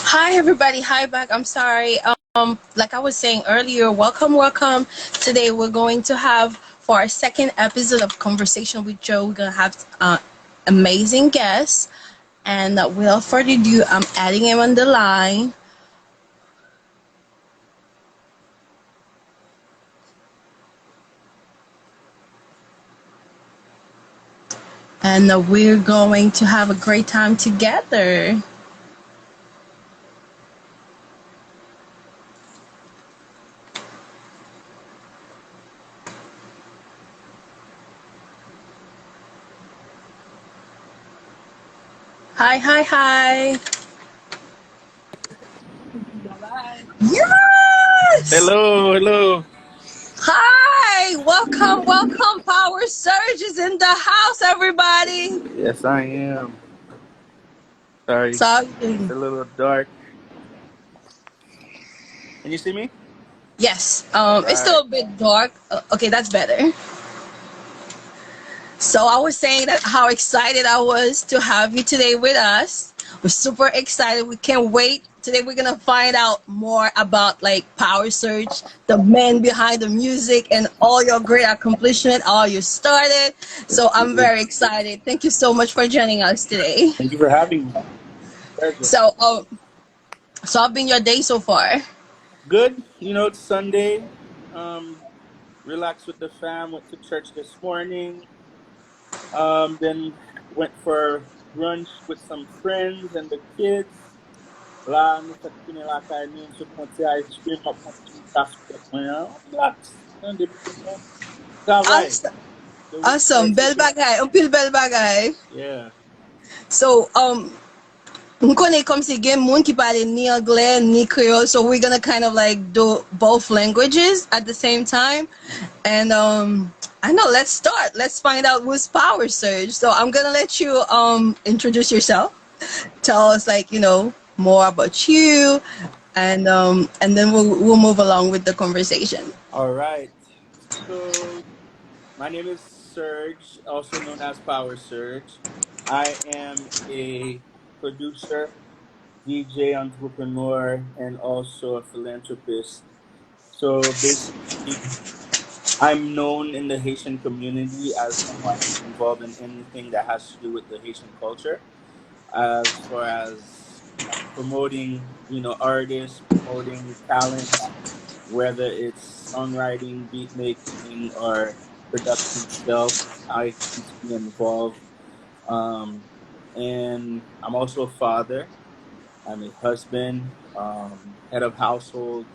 Hi everybody, hi back. I'm sorry. Like I was saying earlier, welcome. Today we're going to have for our second episode of Conversation with Joe. We're gonna have amazing guests, and without further ado, I'm adding him on the line. And we're going to have a great time together. Hi. Yes! Hello. Hi! Welcome. Power Surge is in the house, everybody. Yes, I am. Sorry, So, it's a little dark. Can you see me? yes, All it's right. still a bit dark. Okay, that's better. So I was saying that how excited I was to have you today with us. We're super excited. We can't wait. Today we're gonna find out more about like Power Surge, the men behind the music, and all your great accomplishment, all you started. So Thank I'm you. very excited. Thank you so much for joining us today. Thank you for having me. Pleasure. So, so I've been your day so far. Good. It's Sunday. Um, Relaxed with the fam. Went to church this morning. Then went for brunch with some friends and the kids. Là, nous fait tourner la caille, nous se prend ice cream, on prend petit café avec moi. Relax. Travail. Awesome. The week Awesome. starts Bel again. bagay. Upil bel bagay. Yeah. So, m konen kom se gen moun ki pale ni Anglais ni Creole, so we're gonna kind of like do both languages at the same time. And I know, let's start. Let's find out who's Power Surge. So I'm gonna let you introduce yourself. Tell us like, more about you, and then we'll move along with the conversation. All right. So my name is Serge, also known as Power Surge. I am a producer, DJ, entrepreneur, and also a philanthropist. So basically, I'm known in the Haitian community as someone who's involved in anything that has to do with the Haitian culture, as far as promoting, artists, promoting talents, whether it's songwriting, beat making, or production itself. I tend to be involved. Um, and I'm also a father. I'm a husband, head of household,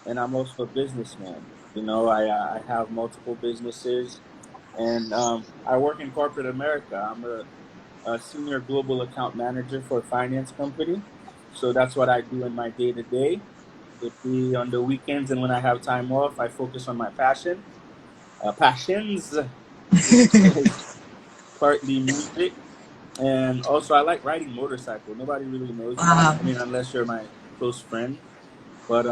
and I'm also a businessman. I have multiple businesses, and I work in corporate America. I'm a senior global account manager for a finance company. So that's what I do in my day to day. It be on the weekends and when I have time off, I focus on my passions, which is partly music, and also I like riding motorcycle. Nobody really knows that. Wow. I mean, unless you're my close friend. But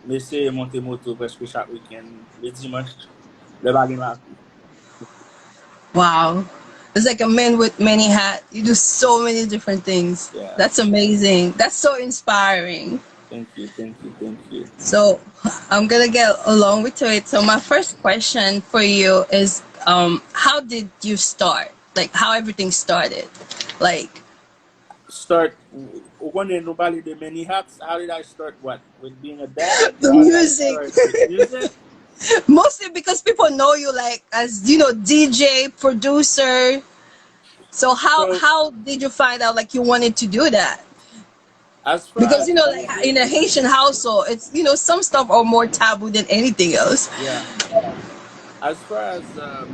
me say monte moto presque chaque weekend. Le dimanche, le bagay ma vie. Wow. It's like a man with many hats. You do so many different things. Yeah. That's amazing. That's so inspiring. Thank you. So I'm gonna get along with it. So my first question for you is how did you start? Like how everything started? Like Start when nobody the many hats. How did I start? What with being a dad? the How did I music. start with music? Mostly because people know you like as DJ, producer. So So how did you find out like you wanted to do that? as far Because as like music, in a Haitian household, it's some stuff are more taboo than anything else. yeah. As far as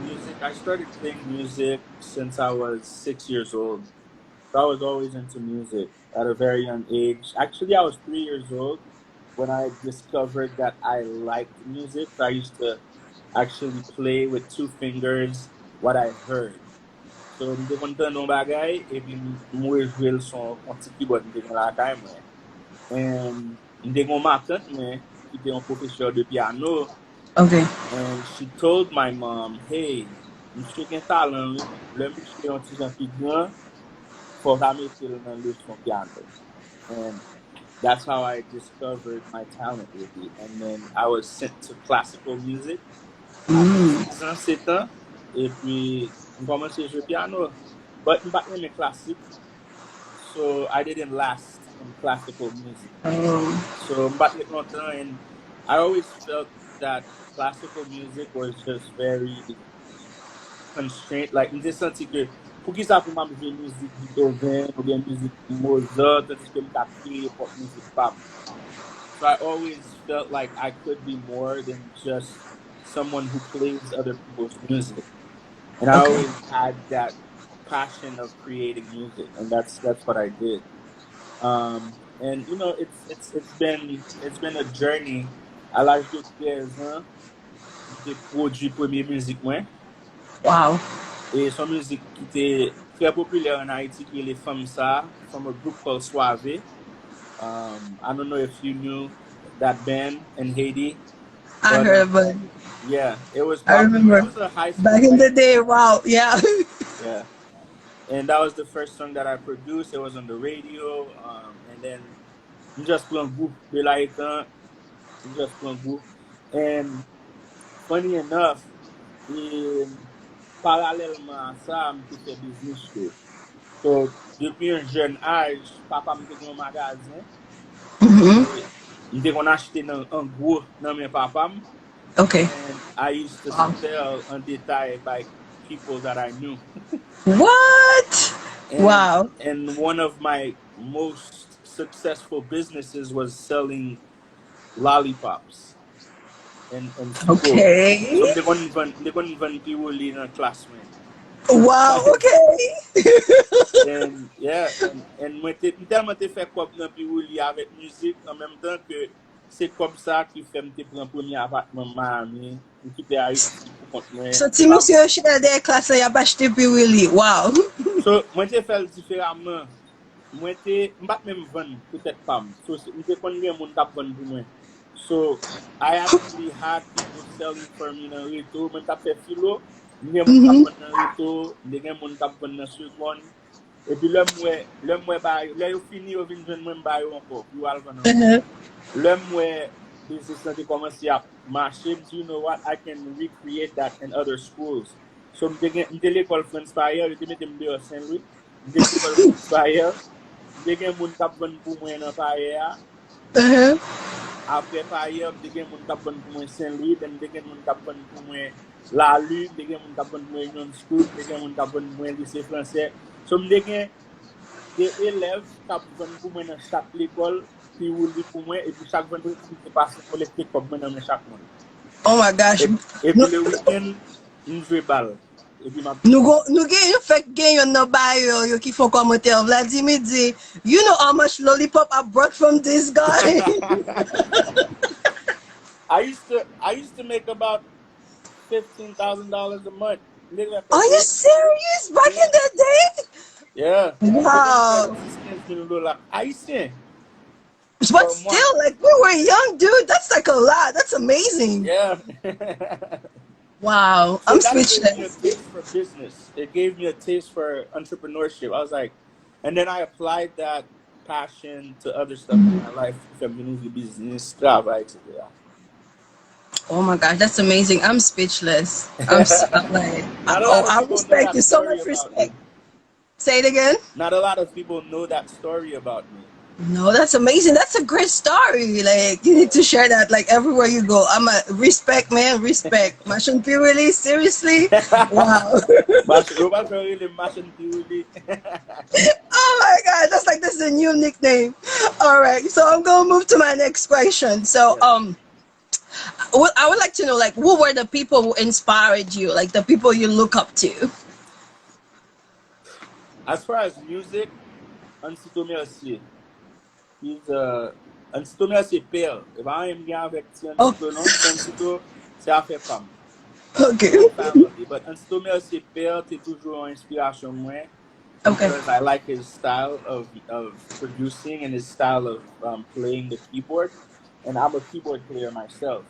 music, I started playing music since I was 6 years old. So I was always into music at a very young age. Actually, I was 3 years old when I discovered that I liked music. So I used to actually play with two fingers what I heard. So mde kon tan non bagay, epi mwe jwe l son kon ti keyboard mde kon la kay mwen. And mde kon makat mwen, ki te yon profeseur de piano, Okay. and she told my mom, hey, msye gen talan, le msye yon ti jan pi gran, for ta metel nan leson piano. And that's how I discovered my talent really. And then I was sent to classical music à 6 ans, 7 ans. Et puis, je commencé à jouer piano. But je ne pas classique. So I didn't last in classical music. So je ne longtemps. And I always felt that classical music was just very constraint. Like, je senti que pour qui ça pour moi jouer musique Beethoven ou bien musique Mozart, tandis que je créer pop music pop. So I always felt like I could be more than just someone who plays other people's music. And I always had that passion of creating music, and that's what I did. And you know, it's been a journey. À l'âge de 13 ans, j'ai produit première musique moi. Wow. Et son musique qui était très populaire en Haïti, qui est les femmes ça, from a group called Suave. I don't know if you knew that band in Haiti. I heard about it. Yeah, it was I remember. It was a high school. Back in the day, wow, yeah. Yeah. And that was the first song that I produced. It was on the radio. And then just playing group de la étant, just playing group. And funny enough, parallèlement à ça, je fait business too. So, depuis un jeune âge, papa me fait un magasin. Je qu'on acheté en gros dans mes papa. Okay. And I used to sell en détail by people that I knew. What? Wow. And one of my most successful businesses was selling lollipops in school. Okay. So they couldn't even be really in a classroom. Wow, okay. And yeah, and moi tellement t'ai fait comme dans Pirouli avec musique en même temps que c'est comme ça qui fait me prendre premier appartement Miami, qui était Haïti pour compte moi. So ti monsieur chez des classes y a acheté Pirouli. Wow. So moi t'ai fait différemment. Moi t'ai pas même vendre peut-être pas. So m'était connait mon t'a vendre pour moi. So I actually had people selling for me dans réto, moi t'a fait filo. M'gè moun tap vendre dans réto, m'gè moun tap vendre dans seconde. Et puis le moi ba là yo fini yo vinn joindre moi ba yo encore puis al vendre. Le moi business là commencé à marcher, you know what, I can recreate that in other schools. So m'te l'école France Fire, yo te mette m'de Saint-Louis, m'te l'école France Fire, m'gè moun tap vendre pour moi dans Fire. Après Fire, m'gè moun tap vendre pour moi Saint-Louis, then m'gè moun tap vendre pour moi La Lune, m'gè moun tap vendre pour moi Union School, m'gè moun tap vendre pour moi lycée français. So m'gè des élèves tap vendre pour moi dans chaque école. Puis pour moi et puis chaque vendredi c'est passé collecter comme moi dans chaque mois. Oh my gosh. Et puis le week-end nous jouer balle. Et puis nous gagne fait gagne no buy yo qui font commentaire Vladimir dit you know how much lollipop I brought from this guy. I used to make about $15,000 a month. Are you serious? Back in the day? Yeah. Wow. Haitian. But still, like, we were young, dude. That's like a lot. That's amazing. Yeah. Wow. So I'm that speechless. gave me a taste for business. It gave me a taste for entrepreneurship. I was like, and then I applied that passion to other stuff in my life. Community business, Oh my gosh, that's amazing. I'm speechless. I'm like, I respect you. So much respect. Say it again. Not a lot of people know that story about me. No, that's amazing. That's a great story. Like, you need to share that like everywhere you go. I'm a respect, man. Respect. Machine Piruli, seriously? Wow. Oh my God, that's a new nickname. All right, so I'm gonna move to my next question. So, I would like to know, like, who were the people who inspired you, like the people you look up to? As far as music, Ansito Merci. He's Ansito Merci père. Et ben aime bien avec Ansito non, Ansito c'est affaire femme. Okay. But Ansito Merci père, c'est toujours une inspiration moi. Okay. Because I like his style of producing and his style of playing the keyboard, and I'm a keyboard player myself.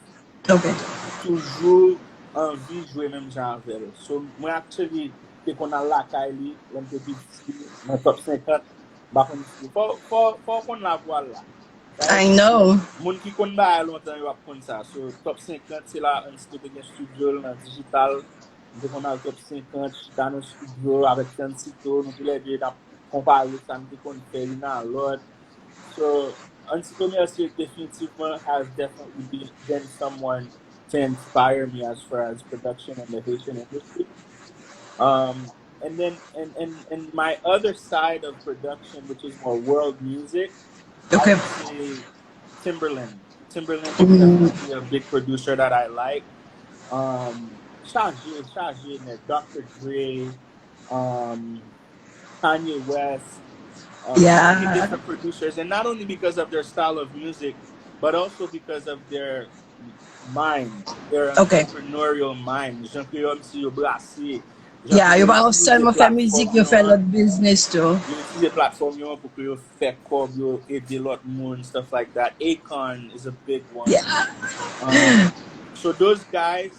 Okay. Toujours envie de jouer même genre avec. So moi actually c'est qu'on a la Kylie, l'un des petits dans top 50, bah faut qu'on la voit là. Right? I know. Moun ki kon ba longtemps yo ap kon sa. So top 50 c'est là un studio gen studio dans digital. Nous kon al top 50 chita dans studio avec Tensito, nous tous les deux n'a comparé ça nous kon fait une à l'autre. So Antito Mercier definitively has definitely been someone to inspire me as far as production in the Haitian industry. And then and my other side of production, which is more world music, I Okay. would say Timberland. Timberland is Mm, definitely a big producer that I like. Chargé, Dr. Dre, um, Kanye West, so many yeah. different producers, and not only because of their style of music, but also because of their mind, their Okay. entrepreneurial mind. Jean-Pierre Monsieur Brassi, Yeah, Jean-Pierre you about utilise sell my family music, platform you yo, fellow business too. you utilise platform yo pour que you fait cob, you aide lot more and stuff like that. Akon is a big one. Yeah. Um, so those guys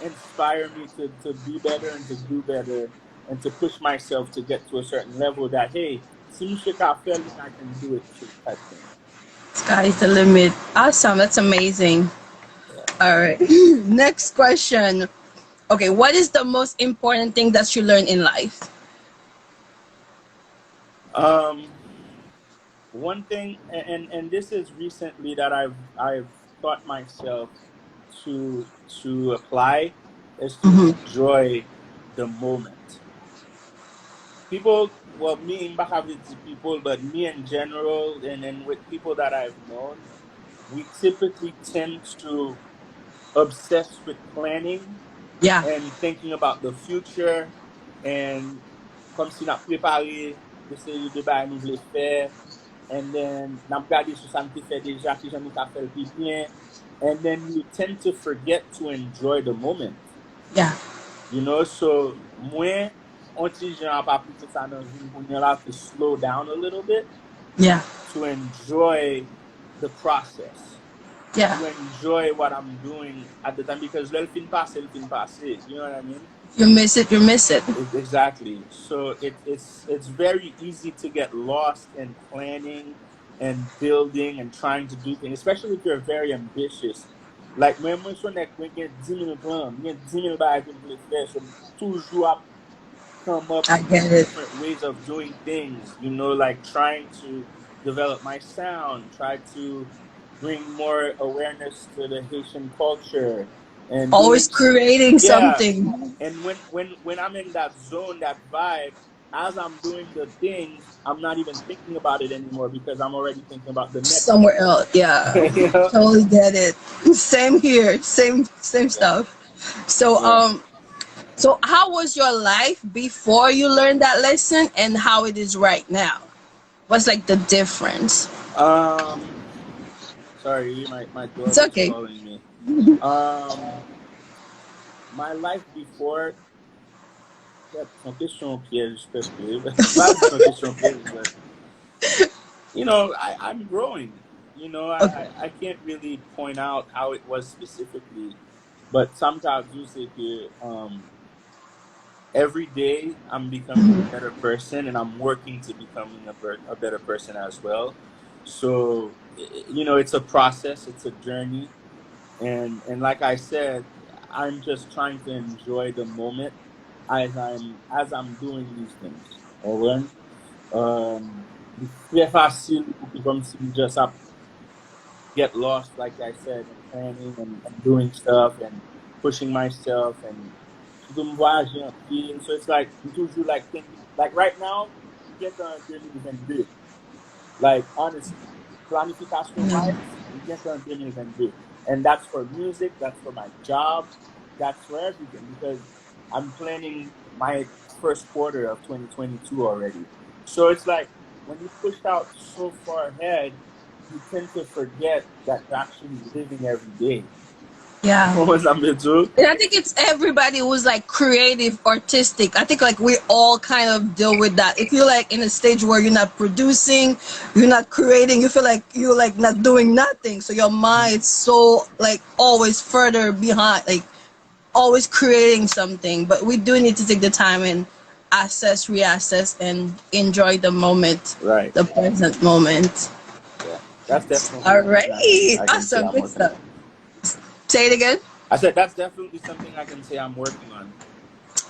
inspire me to be better and to do better and to push myself to get to a certain level that hey, si je can faire, I can do it too type thing. Sky's the limit. Awesome. That's amazing. Yeah. All right. Next question. Okay, what is the most important thing that you learn in life? Um, one thing, and this is recently that I've taught myself to apply is to Mm-hmm. enjoy the moment. People, well, me in Bakaviti people, but me in general, and with people that I've known, we typically tend to obsess with planning Yeah. and thinking about the future and comme si n'a préparé des séries de bails nous voulons faire and then n'a regardé sur ça nous fait déjà qui j'en ai fait le plus bien and then you tend to forget to enjoy the moment, Yeah. you know. So moi on ti gens pas pris ça dans une pour là to slow down a little bit Yeah. to enjoy the process, Yeah. to enjoy what I'm doing at the time because le fin passe, you know what I mean? You miss it, you miss it. Exactly. So it's very easy to get lost in planning and building and trying to do things, especially if you're very ambitious. Like when moi son nek when get 10,000 plan, get 10,000 bags in place there, so toujours come up I with get it. different ways of doing things, you know, like trying to develop my sound, try to bring more awareness to the Haitian culture and Always doing creating yeah. something And when I'm in that zone, that vibe, as I'm doing the things, I'm not even thinking about it anymore because I'm already thinking about the next somewhere else. Yeah. thing. You know? Totally get it. Same here. Same Yeah. stuff. So Yeah. so how was your life before you learned that lesson and how it is right now? What's like the difference? Um sorry, my It's daughter's okay. calling me. My life before that's son question piège peut-être. Pas son question piège, but you know, I'm growing. You know, Okay. I can't really point out how it was specifically, but sometimes you say every day I'm becoming a better person and I'm working to becoming a better person as well. So you know, it's a process, it's a journey, and like I said, I'm just trying to enjoy the moment as I'm doing these things. Alright. It's très facile pour que comme si just up get lost, like I said, in planning and doing stuff and pushing myself and to me voyager en pile. So it's like I'm toujours like thinking like right now, we get on 2022. Like honestly, planification Yeah. wise, we get on 2022. And that's for music, that's for my job, that's for everything because I'm planning my first quarter of 2022 already. So it's like when you push out so far ahead, you tend to forget that you're actually living every day. Yeah. What was that do? And I think it's everybody who's like creative, artistic. I think like we all kind of deal with that. If you're like in a stage where you're not producing, you're not creating, you feel like you're like not doing nothing. So your mind's so like always further behind, like always creating something. But we do need to take the time and reassess, and enjoy the moment, Right. the present moment. Yeah. That's definitely All something right. I can say Awesome. I'm Good working stuff. on. Say it again. I said that's definitely something I can say I'm working on.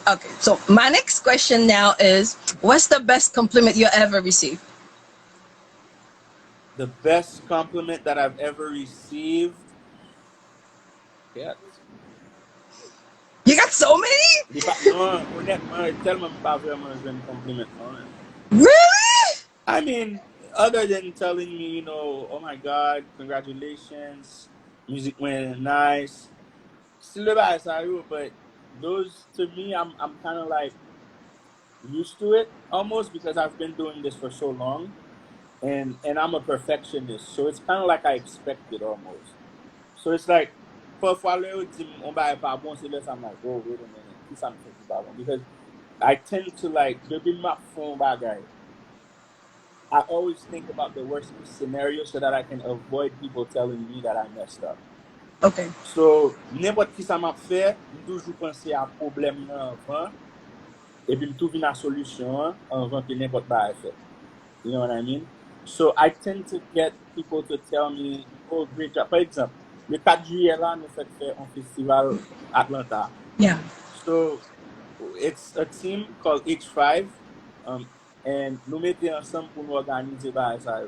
Okay. So my next question now is, what's the best compliment you ever received? The best compliment that I've ever received. Yeah. You got so many? Non, honnêtement, tellement pas vraiment je ne compliment non. Really? I mean, other than telling me, oh my God, congratulations, music went nice. Still about SIU, but those to me, I'm kind of like used to it almost because I've been doing this for so long, and I'm a perfectionist, so it's kind of like I expect it almost. So it's like, parfois le dit on va pas bon, c'est là ça I'm like, oh wait a minute, qui ça me fait pas bon because I tend to like depuis ma fond bagay. I always think about the worst case scenario so that I can avoid people telling me that I messed up. Okay. So, n'importe qui ça m'a fait, je toujours penser à problème avant et puis je trouve une solution avant que n'importe quoi fait. You know what I mean? So I tend to get people to tell me, oh, great job. Par exemple, le 4 juillet là, nous fait faire un festival Atlanta. Yeah. So it's a team called H5, um, and nous mettons ensemble pour nous organiser par ça.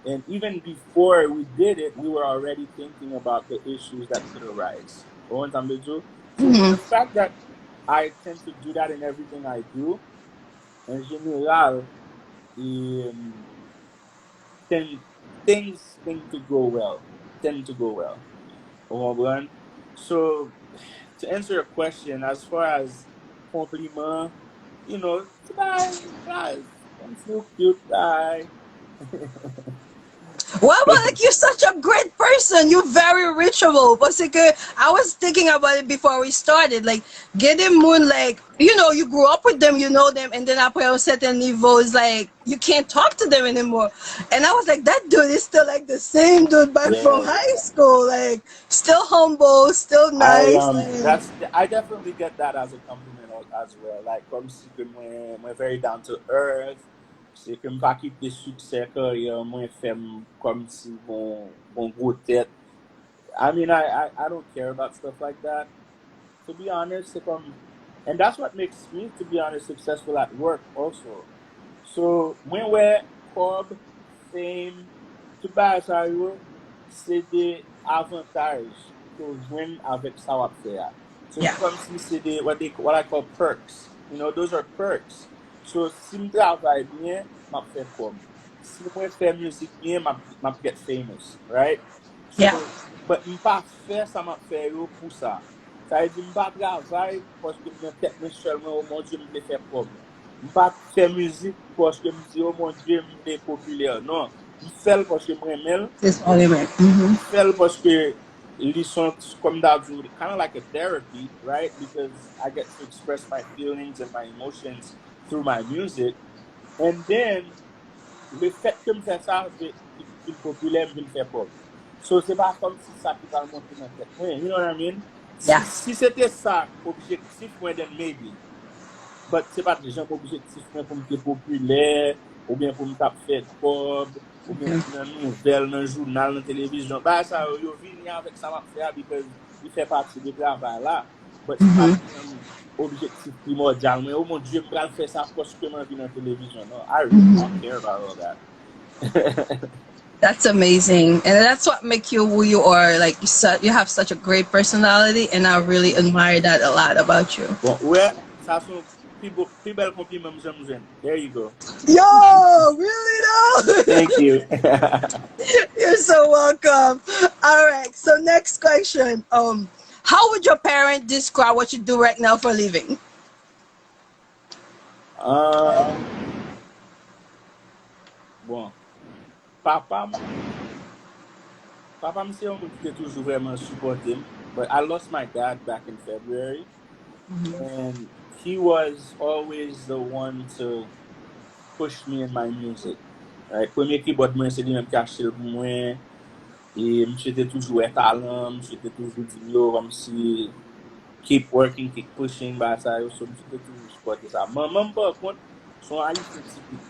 And even before we did it, we were already thinking about the issues that could arise. So the fact that I tend to do that in everything I do, en général, um, things tend to go well. Tend to go well. So to answer your question, as far as compliment, bye, guys, I'm so cute, bye. Well, but like you're such a great person. You're very reachable. Parce que I was thinking about it before we started. Like getting moon, like you grew up with them, you know them, and then après a certain niveau is like you can't talk to them anymore. And I was like, that dude is still like the same dude back from Yeah, high school. Like still humble, still nice. Like, I definitely get that as a compliment as well. Like comme si que moi very down to earth. C'est que m'pas quitter succès carrière moi fait comme si bon gros tête. I mean, I don't care about stuff like that. To be honest, and that's what makes me, to be honest, successful at work also. So when we're cob, fame, to buy ça yo, c'est des avantages que joignent avec ça wap faire. So yeah. c'est comme si c'est des what I call perks. Those are perks. So si je travaille bien, m'a fait cob. Si je fais musique bien, m'a get famous, right? Yeah. So, but m'pas faire ça m'a fait yo pour ça. Ça veut dire m'pas travailler parce que dans tête moi seulement oh mon Dieu me faire cob. Pas faire musique parce que me dit oh mon Dieu me est populaire non je fais parce que moi m'aime This only man. je fais parce que ils sont comme d'habitude kind of like a therapy right because I get to express my feelings and my emotions through my music and then le fait que me fait ça qui populaire me fait pop so c'est pas comme si ça qui va monter dans tête you know what I mean Yeah. si c'était ça objectif moi then maybe. But c'est pas des gens objectifs pour me populaire, ou bien pour me faire cob, ou bien pour une nouvelle, dans un journal, dans la télévision. Bah, ça, yo vini avec ça m'a fait because il fait partie du travail là. But c'est pas un objectif primordial. Mais oh mon Dieu, je vais faire ça parce que je vis dans la télévision. No, I really don't care about all that. That's amazing, and that's what makes you who you are. Like you have such a great personality, and I really admire that a lot about you. Bon, ouais, ça sont plus belles compliments j'aime. There you go. Yo, really though? Thank you. You're so welcome. All right. So next question. How would your parent describe what you do right now for a living? Bon, papa, papa me say on qui était toujours vraiment supporté. But I lost my dad back in February, and he was always the one to push me in my music. Right? Premier keyboard moi c'est lui même qui a acheté pour moi. Et j'étais toujours un talent, j'étais toujours dit yo comme si keep working, keep pushing, bah ça, so j'étais toujours supporté ça. Maman par contre, son haïtien typique.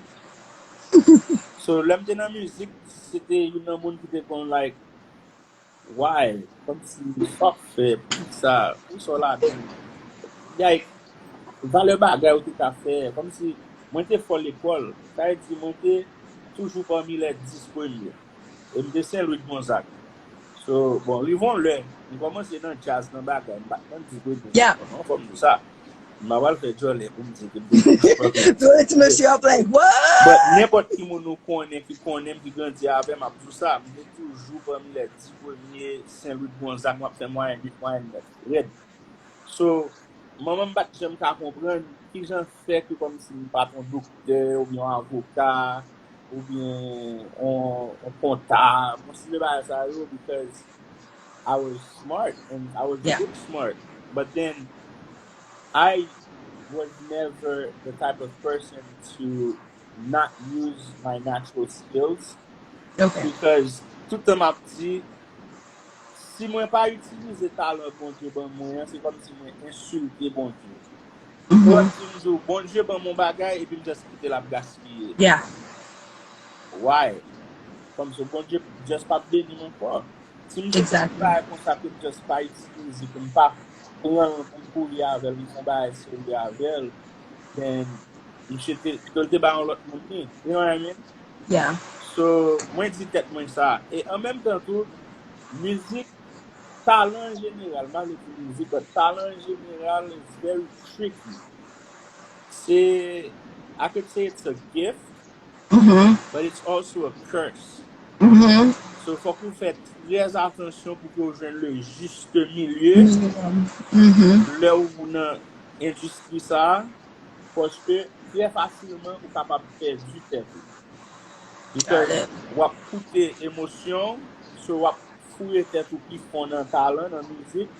So, l'homme dans la musique, c'était une monde qui était comme like, why? Comme si, fuck fait, pour ça, pour ça là-dedans. Like, valeur bagay ou te ka fait, comme si, moi j'étais fort l'école, ça veut dire, moi j'étais toujours parmi les 10 premiers. Et m'étais Saint-Louis de Gonzague. So, bon, ils vont le, ils commencent dans le jazz, dans le bagay, dans 10 premiers. Yeah. Non, comme ça. Ma wal fait jolly pour me dire que je So it's mess you up like, what? but n'importe qui nous connaît, qui connaît, qui grandit avec m'a tout ça, m'est toujours parmi les 10 premiers Saint-Louis de Gonzague, m'a fait moyen 8, moyen 9. Red. So, moi même j'aime pas comprendre qui j'en fait que comme si pas un docteur ou bien un avocat ou bien un comptable. Moi c'est pas ça because I was smart and I was Yeah. good smart. But then I was never the type of person to not use my natural skills Okay. because tout le m'a dit si moi pas utiliser talent bon Dieu bon moi c'est comme si moi insulter bon Dieu. Comme si me dis bon Dieu bon mon bagage et puis me juste quitter la gaspiller. Yeah. Why? Comme si bon Dieu juste pas béni mon corps. Si me dis pas comme ça que juste pas utiliser comme pas prendre pour courir avec lui son bagage sur avec then you should te ba an lot moun ni. You know what I mean? Yeah. So, moi di tête moi ça. Et en même temps tout, musique, talent en général, pas le musique, but talent en général is very tricky. I could say it's a gift, but it's also a curse. So, faut qu'on fait très attention pour qu'on joigne le juste milieu. Là où on a industrie ça, parce que très facilement ou capable de perdre du temps. Because on a coûté émotion, so on a fouillé tête ou qui font un talent dans la musique,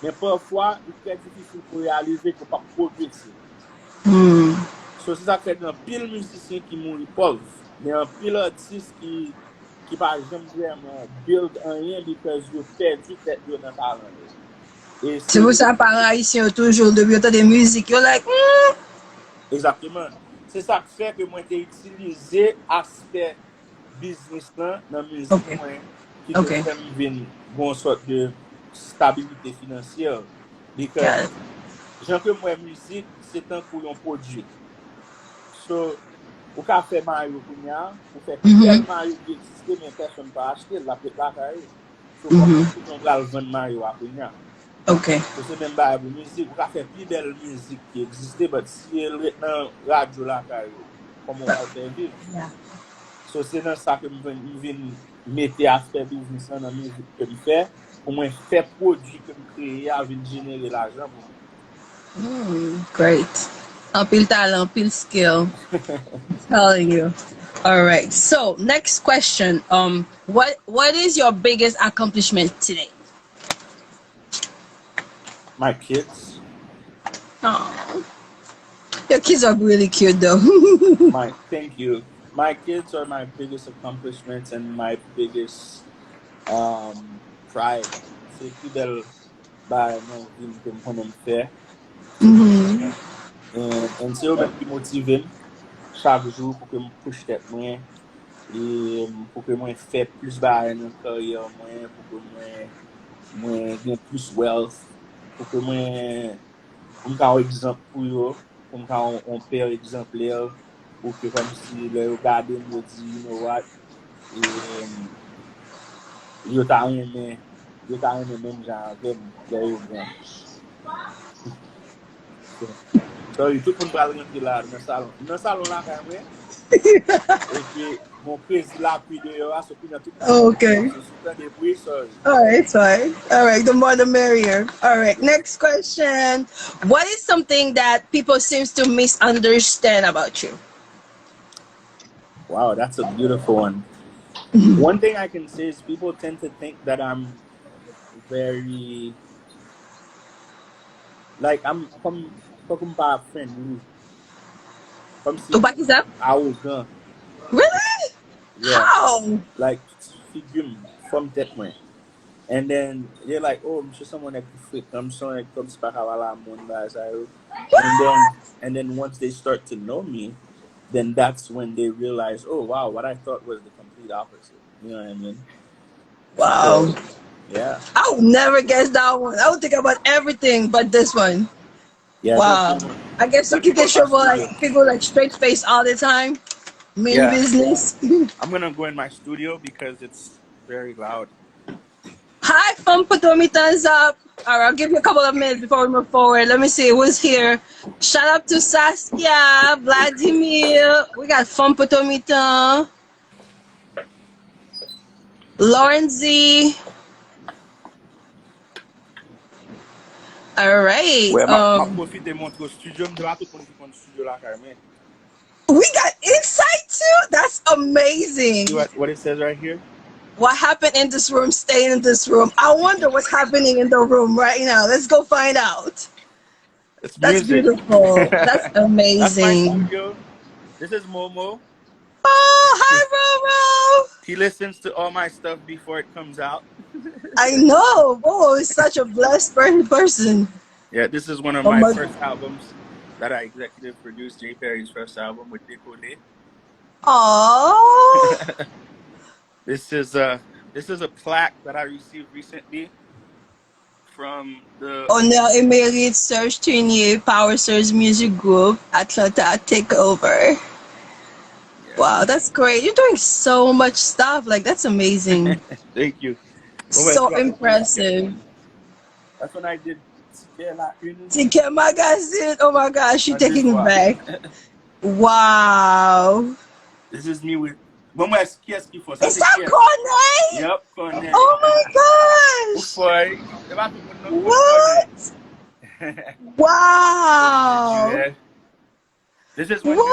mais parfois il est très difficile pour réaliser qu'on pas progresser. So c'est ça que fait un pile musicien qui mourent pauvre, mais un pile artiste qui par exemple vraiment build rien because you perdu tête dans le talent. C'est pour ça par haïtien toujours depuis autant de musique, you're like Exactement. C'est ça qui fait que moi j'ai utilisé l'aspect business là dans la musique qui te fait une bonne sorte de stabilité financière. Because j'aime que moi musique c'est un pour un produit. So au café Mario Kounia, on fait quel Mario qui existe mais personne ne peut acheter la carrière. So on va vendre Mario à Kounia. Okay. So c'est même pas la musique, on fait plus belle musique qui existait, mais si elle est dans la radio la carrière, comment on va faire vivre? So c'est dans ça que je viens mettre aspect business dans la musique que je fais, pour moi faire produit que je crée à venir générer l'argent pour moi. Great. Un pile talent, pile skill. Telling you. All right. So next question. What is your biggest accomplishment today? My kids. Oh, your kids are really cute though. Thank you. My kids are my biggest accomplishments and my biggest pride. C'est fidèle by non ville que moi faire. Et c'est eux même qui motivent chaque jour pour que je push tête moi et pour que moi faire plus dans la carrière moi pour que moi gain plus wealth pour que moi comme un exemple pour eux comme quand on père exemplaire pour que comme si le regarder me dit you know what et yo t'a aimé même genre avec yo bien. Sorry, tout le monde va rentrer là dans le salon. Dans le salon là quand même. Et puis mon président là puis dehors so puis dans tout. Okay. Sorry. All right, fine. All right, the more the merrier. All right, next question. What is something that people seems to misunderstand about you? Wow, that's a beautiful one. One thing I can say is people tend to think that I'm very like I'm comme pas friendly. Comme si arrogant. Really? Yeah. How? Like figure from that way. And then they're like, oh, I'm just someone that can flip. I'm someone that comes back and then once they start to know me, then that's when they realize, oh wow, what I thought was the complete opposite. You know what I mean? Wow. So yeah. I would never guess that one. I would think about everything but this one. Yeah, that's Wow. the one. I guess you Let me can go get to my trouble like studio. people like straight face all the time. Mean Yeah. business. I'm gonna go in my studio because it's very loud. Hi, from Potomi, thumbs up. All right, I'll give you a couple of minutes before we move forward. Let me see who's here. Shout out to Saskia, Vladimir. We got from Potomi, Lauren Z. All right. Ouais, ma profite montre au studio, me pas tout le monde qui prend studio là carrément. We got insight too. That's amazing. See what it says right here? What happened in this room, staying in this room. I wonder what's happening in the room right now. Let's go find out. It's That's music. beautiful. That's That's my amazing. studio. This is Momo. Oh, hi, Roro. He listens to all my stuff before it comes out. I know. Oh, is such a blessed person. Yeah, this is one of Oh my my. first albums that I executive produced. JPerry's first album with Dekole. Aww. This is a plaque that I received recently from the Honneur et mérite Serge Tournier, Power Surge Music Group, Atlanta Takeover. Yeah. Wow, that's great. You're doing so much stuff. Like, that's amazing. Thank you. So impressive. That's when I did TK Magazine. Oh my gosh, you're taking it fois. back. Wow. This is me with. Bon, moi, qu'est-ce qu'il faut? Is that Cornet? Yep, Cornet. Oh my gosh. What? Wow. This is when what?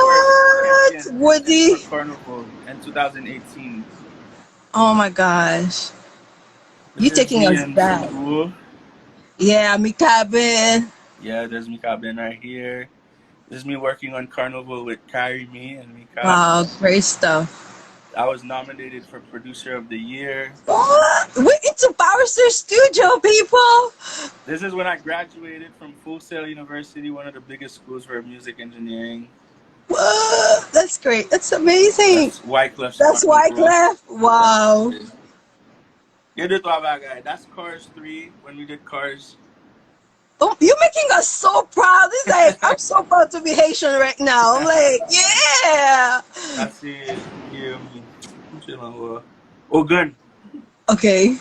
we were Woody? Carnival in 2018. Oh my gosh. You're taking us back. Yeah, me cabin. Yeah, there's me cabin right here. This is me working on Carnival with Carry Me and Mika. Wow, great stuff. I was nominated for Producer of the Year. What? We're into Power Surge Studio, people. This is when I graduated from Full Sail University, one of the biggest schools for music engineering. What? That's great. That's amazing. That's Wyclef. That's Wyclef. Wow. That's Cars 3 when we did Cars. Oh, you're making us so proud. It's like, I'm so proud to be Haitian right now. I'm like, yeah. That's it. Ogun. Okay.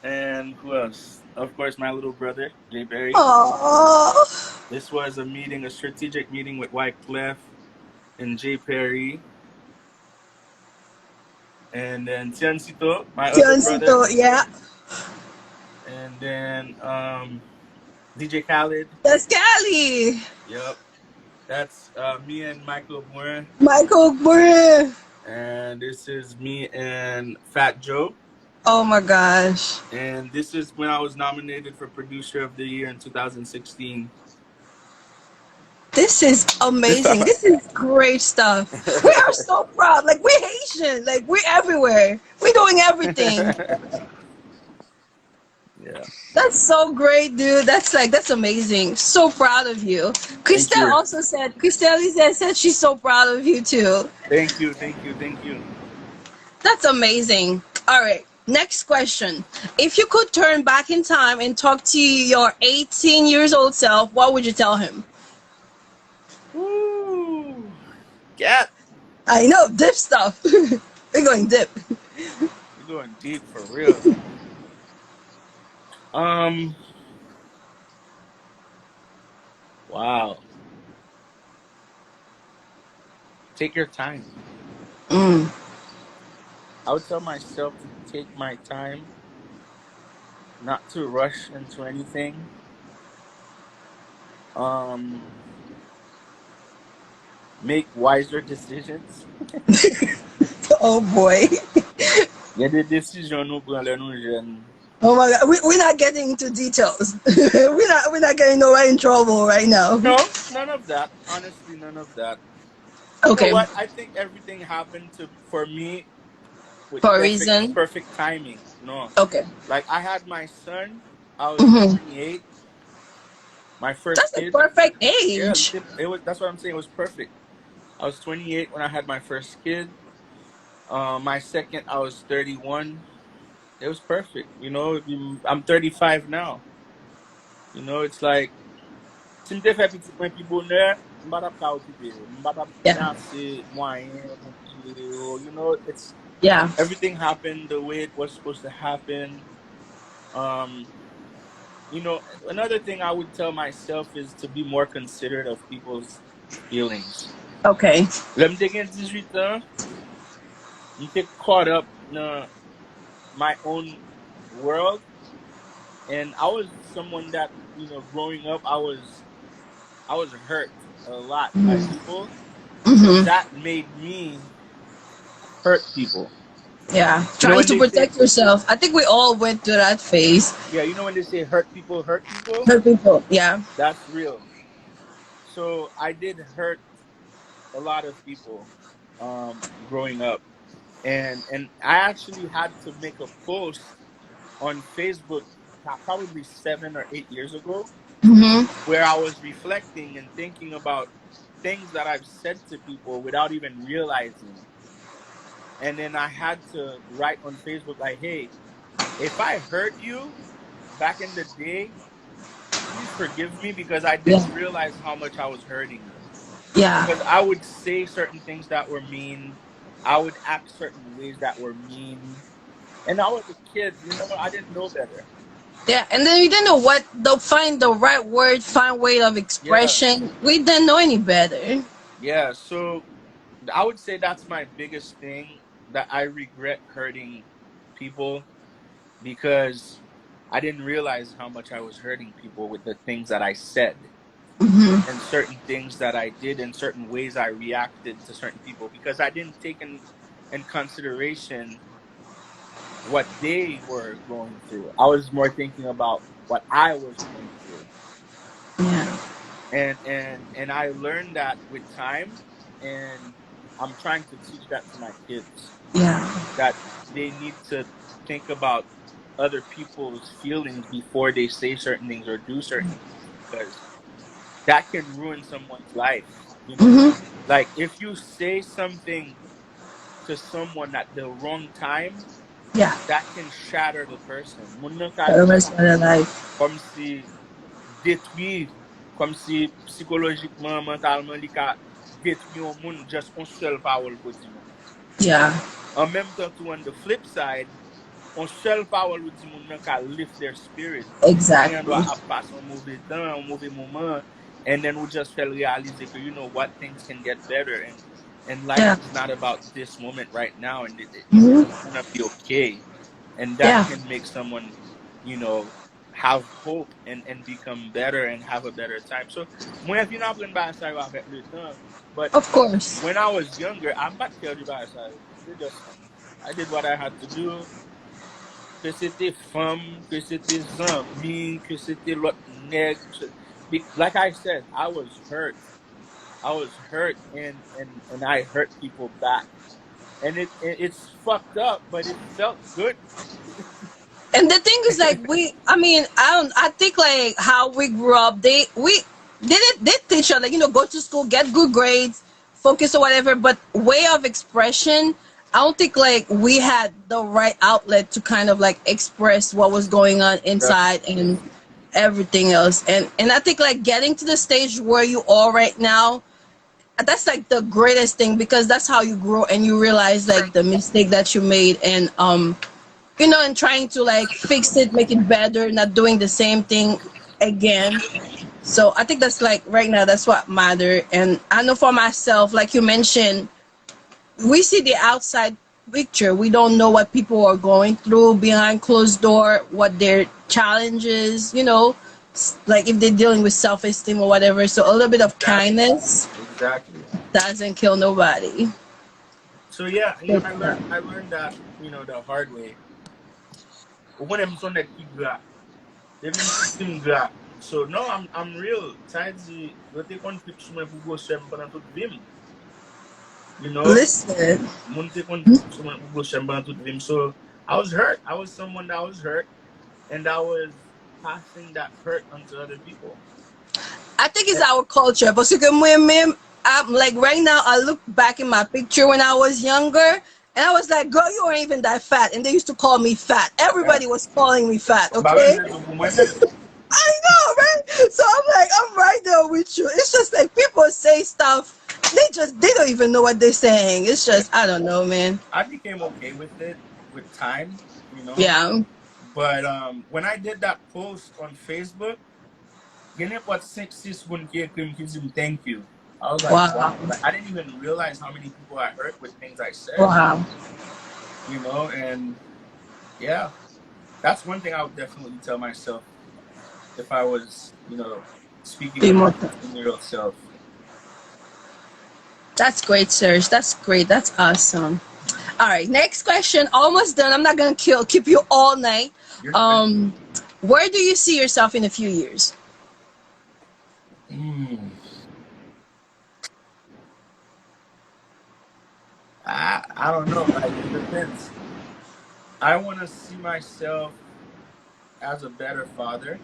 And who else? Of course, my little brother, JPerry. Aww. This was a strategic meeting with Wyclef and JPerry. And then Tiancito, my other brother. Yeah. And then DJ Khaled. That's Cali. Yep. That's me and Michael Moore. Michael Moore. And this is me and Fat Joe. Oh my gosh. And this is when I was nominated for Producer of the Year in 2016. This is amazing. This is great stuff. We are so proud. Like, we're Haitian. Like, we're everywhere. We're doing everything. Yeah. That's so great, dude. That's amazing. So proud of you. Christelle also said, said she's so proud of you too. Thank you. That's amazing. All right. Next question. If you could turn back in time and talk to your 18 years old self, what would you tell him? Ooh. Yeah. I know, dip stuff. We're going dip. We're going deep for real. Wow. Take your time. I would tell myself to take my time, not to rush into anything. Make wiser decisions. Oh boy. Il y a des décisions nous prenons nous jeunes. Oh my God, we're not getting into details. we're not getting nobody in trouble right now. No, none of that. Honestly, none of that. Okay. You know what? I think everything happened for me with for a reason. Perfect timing. No. Okay. Like I had my son. I was 28. My first. That's a perfect age. Yeah, it was. That's what I'm saying. It was perfect. I was 28 when I had my first kid. My second, I was 31. It was perfect. You know, I'm 35 now. You know, it's like, si mte fè piti mwen pi bonheur, m'bata ka okipe yo. M'bata Yeah. finanse moyen pou pile yo. You know, it's Yeah. everything happened the way it was supposed to happen. Um, you know, another thing I would tell myself is to be more considerate of people's feelings. Okay. Lè m'te gen 18 ans, m'te caught up in my own world, and I was someone that, you know, growing up, I was hurt a lot by people, so Mm-hmm. that made me hurt people. Yeah. You know Trying when to they say, protect yourself. I think we all went through that phase. yeah, you know when they say hurt people, Hurt people. Yeah. that's real. So I did hurt a lot of people growing up, and I actually had to make a post on Facebook probably 7 or 8 years ago, Mm-hmm. where I was reflecting and thinking about things that I've said to people without even realizing. And then I had to write on Facebook like, "Hey, if I hurt you back in the day, please forgive me because I Yeah. didn't realize how much I was hurting you." Yeah. Because I would say certain things that were mean, I would act certain ways that were mean, and I was a kid, you know, I didn't know better. Yeah. And then we didn't know what they'll find the right word, find way of Yeah, expression. We didn't know any better. yeah. So I would say that's my biggest thing, that I regret hurting people because I didn't realize how much I was hurting people with the things that I said and certain things that I did and certain ways I reacted to certain people, because I didn't take in consideration what they were going through. I was more thinking about what I was going through. Yeah. And I learned that with time, and I'm trying to teach that to my kids, Yeah. that they need to think about other people's feelings before they say certain things or do certain things, because that can ruin someone's life, you know? Like if you say something to someone at the wrong time, Yeah. that can shatter the person. Moun nan ka For the rest of their life. kom si detwi, kom si psikolojikman, mentalman li ka detwi yon moun just on sel parol ko di moun. Yeah. En menm tan tou on the flip side, on sel parol ou di moun nan ka lift their spirit. Si yon do Exactly. ap pass un mauvais tan, un mauvais moment, and then we just felt realize que, you know what, things can get better, and life Yeah. is not about this moment right now, and Hmm. it's gonna be okay, and that Yeah. can make someone, you know, have hope and become better and have a better time. So mwen fin apren ba sa yo avèk le tan, but Of course. when I was younger, I'm not perdu ba sa yo. C'était just fun. I did what I had to do. Que c'était femme, que c'était zami, que c'était l'autre nègre. Like I said, I was hurt. I was hurt, and I hurt people back. And it's fucked up, but it felt good. And the thing is, like, I mean, I think like how we grew up, they teach us, like, go to school, get good grades, focus or whatever, but way of expression, I don't think like we had the right outlet to kind of like express what was going on inside Definitely. and everything else. And I think like getting to the stage where you are right now, that's like the greatest thing, because that's how you grow and you realize like the mistake that you made, and and trying to like fix it, make it better, not doing the same thing again. So I think that's like right now, that's what matter. And I know for myself, like you mentioned, we see the outside picture. We don't know what people are going through behind closed door, what their challenges, like if they're dealing with self-esteem or whatever. So a little bit of Exactly. kindness Exactly. doesn't kill nobody. So yeah, Yeah. I learned that, the hard way. When I'm son nek ki gra, devin tim gra. So no, I'm real. Tazi, yo te kon trip sou mwen pou go sem pendant tout vim. You know? Listen. Moun te kon trip sou mwen pou go sem pendant tout vim. So I was hurt. I was someone that was hurt, and I was passing that hurt onto other people. I think it's our culture. Parce que moi-même, I'm like right now. I look back in my picture when I was younger, and I was like, "Girl, you weren't even that fat." And they used to call me fat. Yeah. Everybody was calling me fat. Bah ouais, Okay, c'est tout pour moi-même. I know, right? So I'm like, I'm right there with you. It's just like people say stuff. They don't even know what they're saying. It's Yeah. just I don't know, man. I became okay with it with time, you know. Yeah. But when I did that post on Facebook, you know what 6 6 1 thank you. I was like, Wow. wow. Like I didn't even realize how many people I hurt with things I said, Wow. you know, and yeah. That's one thing I would definitely tell myself if I was, you know, speaking Be with more. my 15-year-old self. That's great, Serge. That's great. That's awesome. All right, next question. Almost done. I'm not gonna keep you all night. You're fine. Um, where do you see yourself in a few years? Mm. I don't know. Like it depends. I want to see myself as a better father.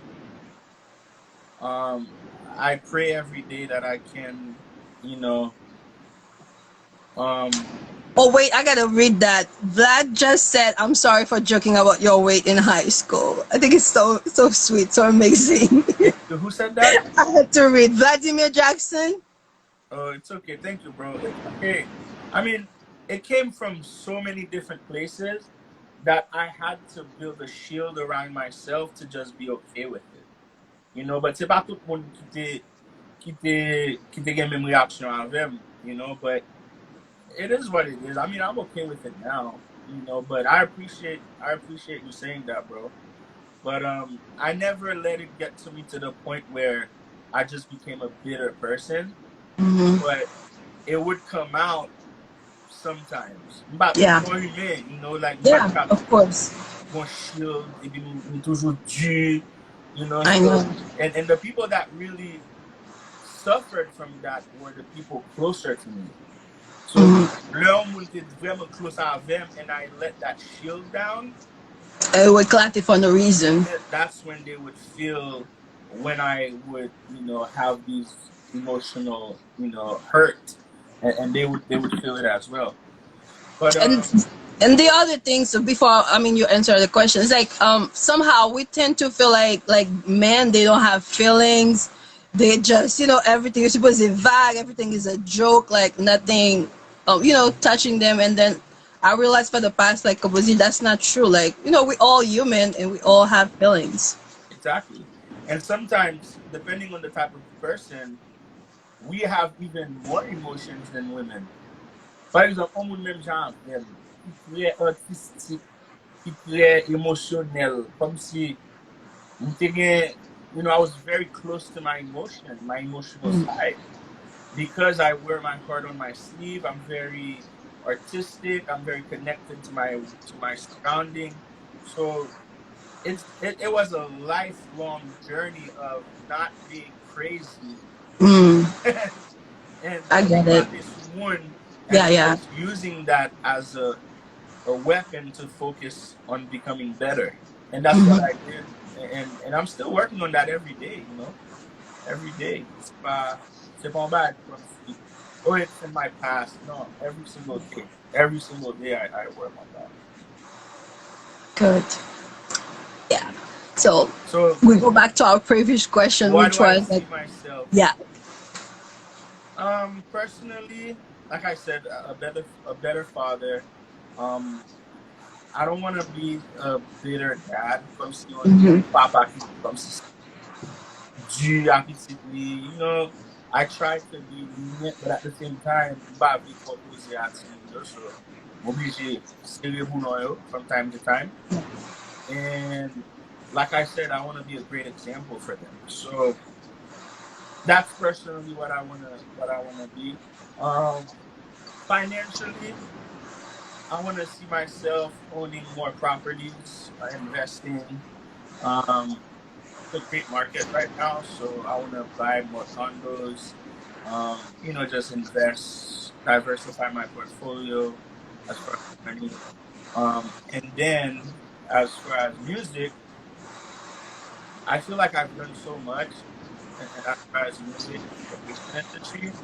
I pray every day that I can, you know, um, Oh wait, I gotta read that. Vlad just said, "I'm sorry for joking about your weight in high school." I think it's so sweet, so amazing. thank you. Who said that? I had to read Vladimir Jackson. Oh, it's okay. Thank you, bro. It's okay. I mean, it came from so many different places that I had to build a shield around myself to just be okay with it. You know, but c'est pas tout le monde qui te gen même réaction avec, you know, but it is what it is. I mean, I'm okay with it now, you know, but I appreciate you saying that, bro. But I never let it get to me to the point where I just became a bitter person, Hmm. but it would come out sometimes. But Yeah, more human, you know, like yeah, but of course. mon shield, et puis toujours dû, you know, I so know. and the people that really suffered from that were the people closer to me. So Hmm. là, on était vraiment close à them, and I let that shield down. We clapped it for no reason. That's when they would feel when I would, you know, have these emotional, you know, hurt, and they would feel it as well. But and and the other thing, so before I mean you answer the question, it's like somehow we tend to feel like men, they don't have feelings. They just, everything is supposed to be vague, everything is a joke, like nothing touching them. And then I realized for the past like couple of years that's not true. Like, we all human and we all have feelings. exactly, and sometimes depending on the type of person, we have even more emotions than women. Par exemple, on moun menm jan avem, ki tre artistik, ki tre emosyonel, kom si mte gen, you know, I was very close to my emotion, my emotional Mm. side. Because I wear my heart on my sleeve, I'm very artistic, I'm very connected to my surrounding. So it was a lifelong journey of not being crazy Mm. and I get it. about this one Yeah, and yeah. just using that as a weapon to focus on becoming better. And that's what Hmm. I did. And I'm still working on that every day, you know? Every day. C'est pas bad from see. Oh, it's in my past. No, every single day. Every single day I work on that. Good. Yeah. So So we go back to our previous question, why which do I was like, see myself? yeah. Personally, like I said, a better father. Um I don't want to be a bitter dad. Comme si on dit Hmm. papa qui comme si Dieu a petit li. You know, I try to be lenient, but at the same time, ba vi propose a ti moun yo. So, m'oblige serre bounon yo from time to time. And like I said, I want to be a great example for them. So that's personally what I wanna be. Um, Financially, I want to see myself owning more properties, investing. Um, it's a great market right now, so I want to buy more condos. Just invest, diversify my portfolio as far as money. And then as far as music, I feel like I've done so much, and as far as music, the Haitian industry.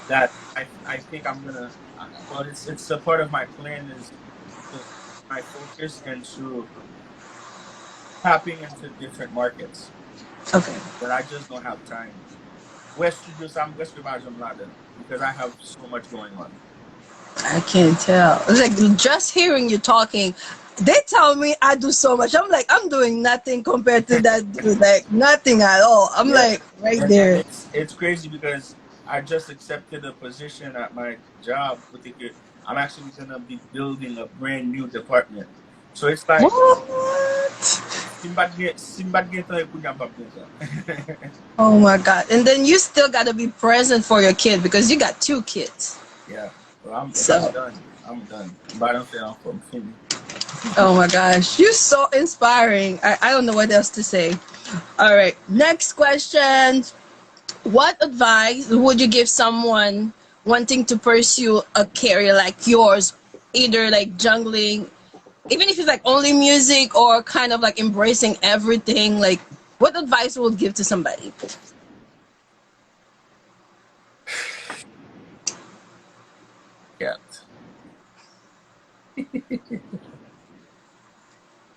that I think I'm gonna. Well, it's a part of my plan is to my focus into tapping into different markets Okay. that I just don't have time. West Studio Sam West because I have so much going on. I can't tell. Like just hearing you talking, they tell me I do so much. I'm like, I'm doing nothing compared to that dude. Like nothing at all. I'm Yeah, like right and there. it's crazy because I just accepted a position at my job with the. I'm actually gonna be building a brand new department. So it's like What? Simbad get punya papinsa. Oh my god. And then you still gotta be present for your kid because you got two kids. Yeah. Well, if I'm So done, I'm done. But I don't feel I'm finished. oh my gosh. You're so inspiring. I don't know what else to say. All right. Next question. What advice would you give someone wanting to pursue a career like yours, either like jungling, even if it's like only music or kind of like embracing everything? Like, what advice would you give to somebody? Yeah.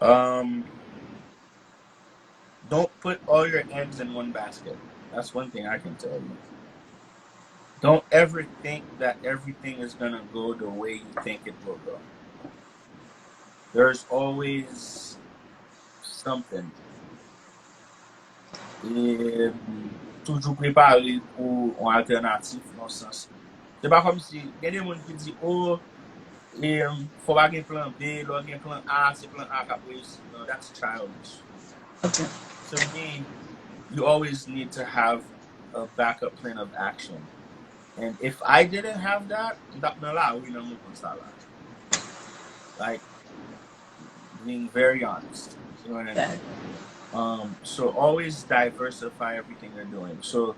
Um, don't put all your eggs in one basket. That's one thing I can tell you. Don't ever think that everything is gonna go the way you think it will go. There's always something. Et toujours préparé pour un alternatif dans ce sens. C'est pas comme si il y a des gens qui disent oh faut pas un plan B, là un plan A, c'est plan A qui a réussi. No, that's childish. Okay. To me, you always need to have a backup plan of action. And if I didn't have that, like being very honest. You know what I Yeah. mean? So always diversify everything you're doing. So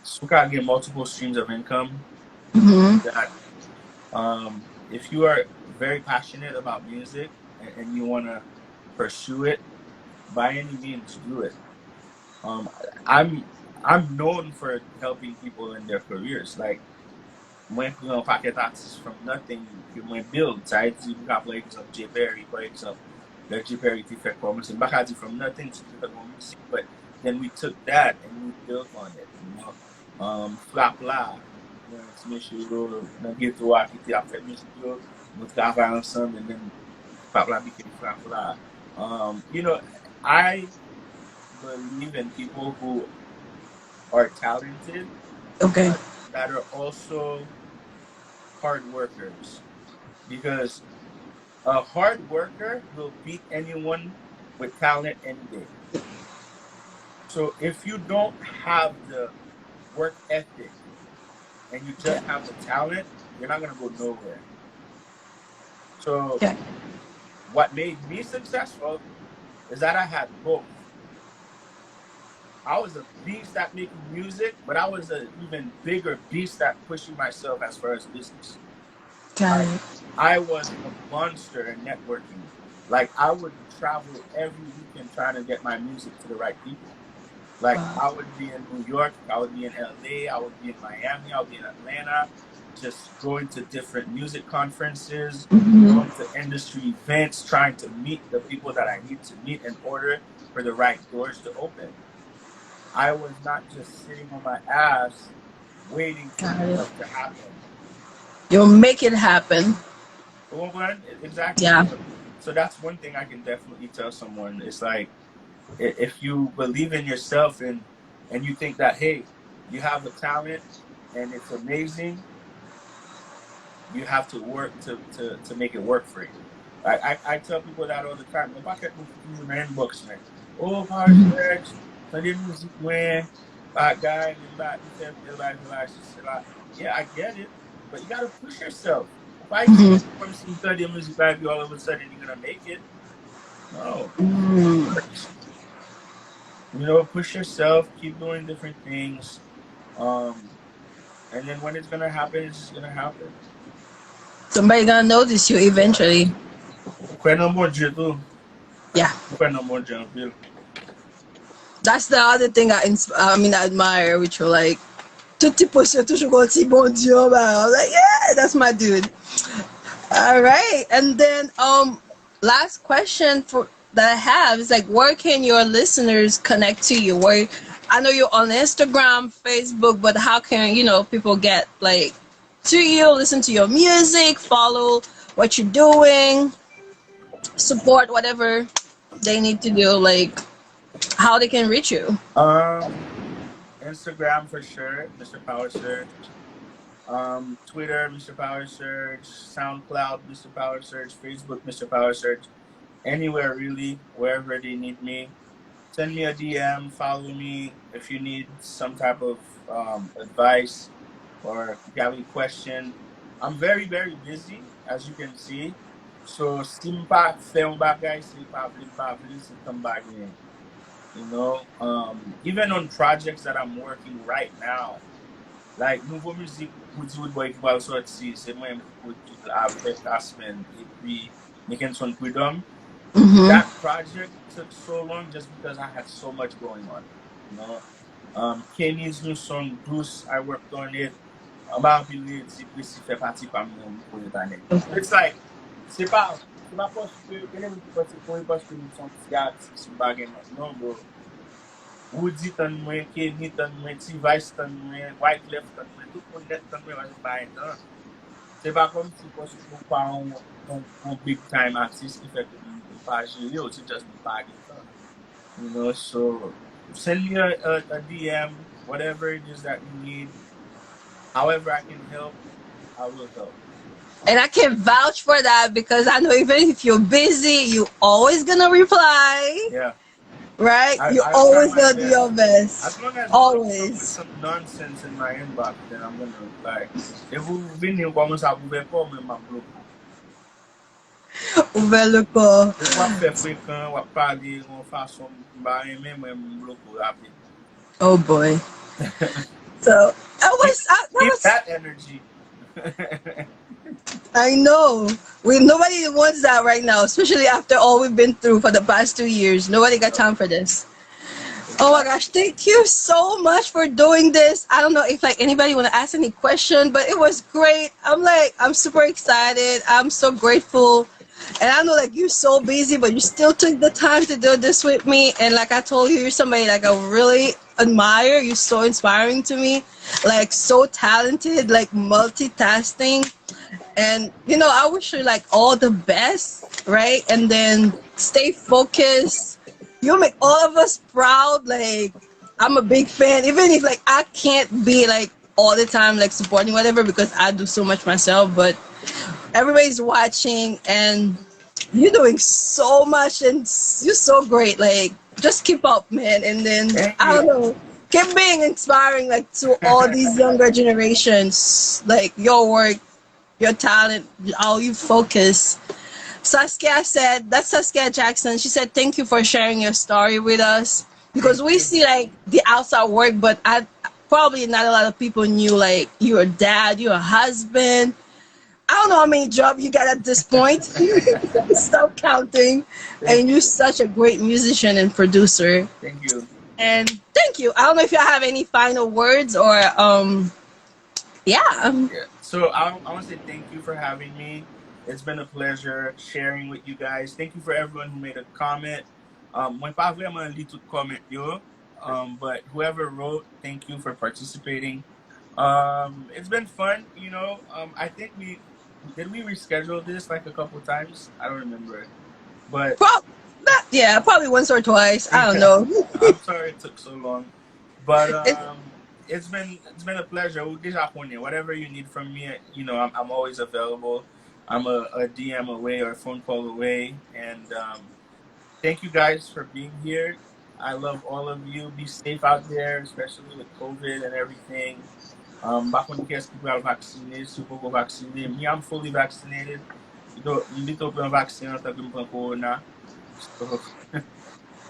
Suka get multiple streams of income Mm-hmm. that if you are very passionate about music and you wanna pursue it, by any means do it. Um, I'm I'm known for helping people in their careers. Like when you know packet artists from nothing, you build, right? You got for example JPerry, for example, the JPerry different comments and Bakati from nothing to music, but then we took that and we built on it, you know. Flapla, you know, it's Michel, get to work it after music, we travail ensemble and then Flapla became Flapla. You know, I believe in people who are talented, Okay. but that are also hard workers because a hard worker will beat anyone with talent any day. So if you don't have the work ethic and you Yeah. just have the talent, you're not gonna go nowhere. So Yeah. what made me successful is that I had both. I was a beast at making music, but I was an even bigger beast at pushing myself as far as business. Got Like it. I was a monster in networking. Like I would travel every weekend trying to get my music to the right people. Like Wow. I would be in New York, I would be in LA, I would be in Miami, I would be in Atlanta, just going to different music conferences, Mm-hmm. going to industry events, trying to meet the people that I need to meet in order for the right doors to open. I was not just sitting on my ass waiting for Got it. stuff to happen. You'll make it happen. Exactly. Yeah. So that's one thing I can definitely tell someone. It's like if you believe in yourself and you think that hey, you have a talent and it's amazing, you have to work to make it work for you. I tell people that all the time. If I get in my inbox, man, oh, Power Mm-hmm. Search, Sunday music, man, guy, and back, yeah, I get it, but you gotta push yourself. If I expect Mm-hmm. from some 30 music back, all of a sudden you're gonna make it. No, Mm. works. You know, push yourself, keep doing different things, um, and then when it's gonna happen, it's just gonna happen. Somebody gonna notice you eventually. Quite no more jitu, Yeah. quite no more jump. That's the other thing I mean, I admire, which are like tout type of toujours going to bon Dieu. I'm like, yeah, that's my dude. All right. And then last question for that I have is like, where can your listeners connect to you? Where I know you're on Instagram, Facebook, but how can people get like to you, listen to your music, follow what you're doing, support whatever they need to do, like how they can reach you? Instagram for sure, Mr. Power Surge. Twitter, Mr. Power Surge. SoundCloud, Mr. Power Surge. Facebook, Mr. Power Surge. Anywhere really, wherever they need me. Send me a DM, follow me if you need some type of advice or if you have any question. I'm very, very busy, as you can see. So, simpa film bagay, si pavli, si tambagay. Even on projects that I'm working right now, like nouveau musique pour dire boy qui va sortir, c'est moi qui produit avec Aspen et puis making son freedom. That project took so long just because I had so much going on. Kenny's new song Bruce, I worked on it. It's like c'est pas parce que non bro. Woody tan mwen, Kenny tan mwen, T-Vice tan mwen, White Left tan mwen, tout moun net tan mwen wajou bayen tan. Se pa kom si pos pou pa un big time artist ki fek moun pa jiri ou ti just moun pa gen tan. So send me a DM, whatever it is that you need. However I can help, I will help. And I can vouch for that because I know even if you're busy, you always gonna reply. Yeah. Right? You're always gonna do your best. As long as always. With some nonsense in my inbox, then I'm gonna reply. If vous venez comme ça, vous pouvez pas me bloquer. Ouvert le corps. On va faire fréquent, on va parler, on va faire son barré, même me bloquer rapide. Oh boy. So that energy. I know. Nobody wants that right now, especially after all we've been through for the past 2 years. Nobody got time for this. Oh my gosh, thank you so much for doing this. I don't know if like anybody want to ask any question, but it was great. I'm super excited. I'm so grateful. And I know like you're so busy, but you still took the time to do this with me. And like I told you, you're somebody like I really admire. You're so inspiring to me. Like so talented, like multitasking. And I wish you like all the best, right? And then stay focused. You'll make all of us proud. Like I'm a big fan, even if like I can't be like all the time like supporting whatever because I do so much myself, but everybody's watching and you're doing so much and you're so great. Like just keep up, man. And then I don't know, keep being inspiring like to all these younger generations. Like your work, your talent, how you focus. Saskia said, that's Saskia Jackson. She said, thank you for sharing your story with us. Because we see like the outside work, but probably not a lot of people knew like you're a dad, you're a husband. I don't know how many jobs you got at this point. Stop counting. And you're such a great musician and producer. Thank you. And thank you. I don't know if you have any final words or yeah. So I want to say thank you for having me. It's been a pleasure sharing with you guys. Thank you for everyone who made a comment. Mwen pa vreman li tout comment yo, but whoever wrote, thank you for participating. It's been fun, I think we reschedule this like a couple times. I don't remember, but probably once or twice. I don't know. I'm sorry it took so long, but it's been a pleasure. Whatever you need from me, I'm always available. I'm a DM away or a phone call away, and thank you guys for being here. I love all of you. Be safe out there, especially with COVID and everything. Back when people are vaccinated, super vaccinated. Me, I'm fully vaccinated. Little bit vaccine corona.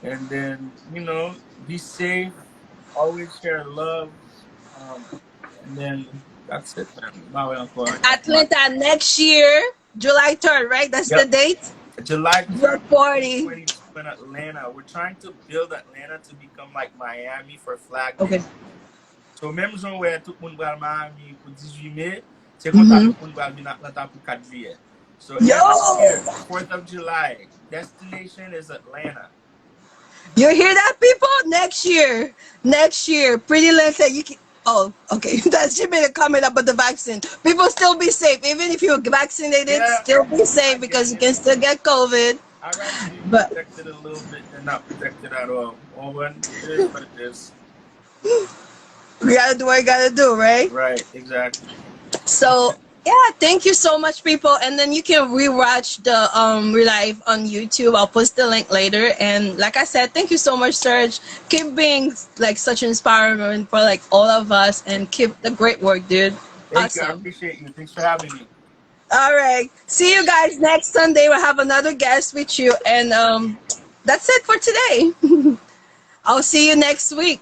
And then, be safe. Always share love. And then that's it, man. Atlanta next year, July 3rd, right? That's the date? July 3rd, 2022 in Atlanta. We're trying to build Atlanta to become like Miami for Flag Day. Okay. So même jour où tout le monde va à Miami pour 18 mai, c'est comme ça Mm-hmm. tout le monde va venir à Atlanta pour 4 juillet. So Yo, every year, 4th of July, destination is Atlanta. you hear that, people? Next year, Pretty Lynn said you can. Oh, okay. That she made a comment about the vaccine. People still be safe, even if you're vaccinated. Yeah, Still be safe I get because you it. can still get COVID. I'd rather be But protected a little bit than not protected at all. Well, when it is what it is. we gotta do what you gotta do, right? Right, exactly. So yeah, thank you so much, people. And then you can rewatch the relive on YouTube. I'll post the link later. And like I said, thank you so much, Serge. Keep being like such inspiring for like all of us, and keep the great work, dude. Thank you. I Awesome. appreciate you. Thanks for having me. All right. See you guys next Sunday. We'll have another guest with you. And that's it for today. I'll see you next week.